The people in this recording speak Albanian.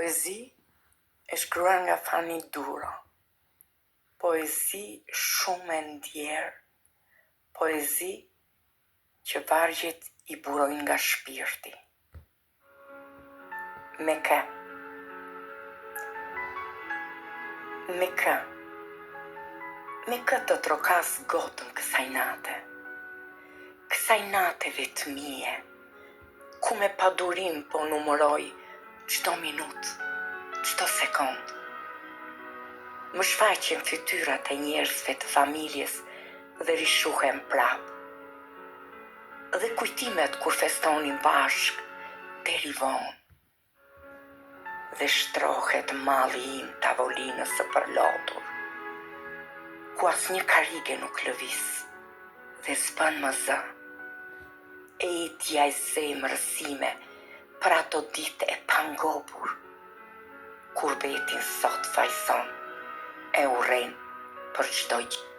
Poezi e shkruar nga Fani Duro. Poezi shumë e ndjerë. Poezi që vargjet i burojnë nga shpirti. Me kë? Me kë të trokas gotën kësaj nate? Kësaj nate vetmie, ku me padurim po numëroj çdo minut, çdo sekond. Më shfaqen fytyrat e njerëzve të familjes dhe rishuhem prap. Dhe kujtimet kur festonin bashk deri vonë. Dhe shtrohet malli im tavolinës së përlotur, ku asnjë karige nuk lëviz dhe s'bën më zë. E itja e zemrës sime për ato ditë e pangopur, kur betin sot fajson e urren për çdo gjë.